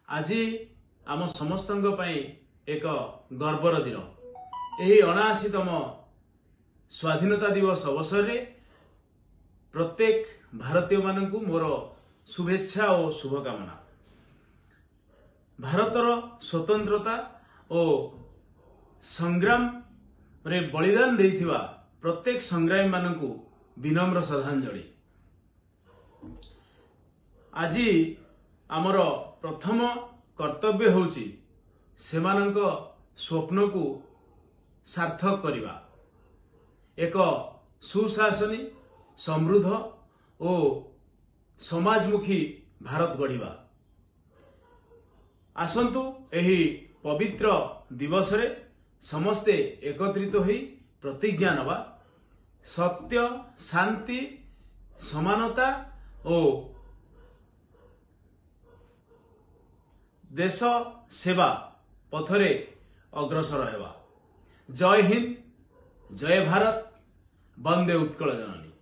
आज आम समस्त एक गर्वर दिन यही 79तम स्वाधीनता दिवस अवसर रे प्रत्येक भारतीय मानकु मोर शुभेच्छा और शुभकामना। भारतर स्वतंत्रता और संग्राम रे बलिदान देइथिबा प्रत्येक संग्रामी मानकु विनम्र श्रद्धांजलि। आज आमर प्रथम कर्तव्य होउची सेमानंक स्वप्न को सार्थक करिबा, एक सुशासनी समृद्ध और समाजमुखी भारत गढ़िबा। आसंतु एही पवित्र दिवस रे समस्ते एकत्रित होई प्रतिज्ञा नवा सत्य शांति समानता और देश सेवा पथरे अग्रसर हेबा। जय हिंद, जय भारत, वंदे उत्कल जननी।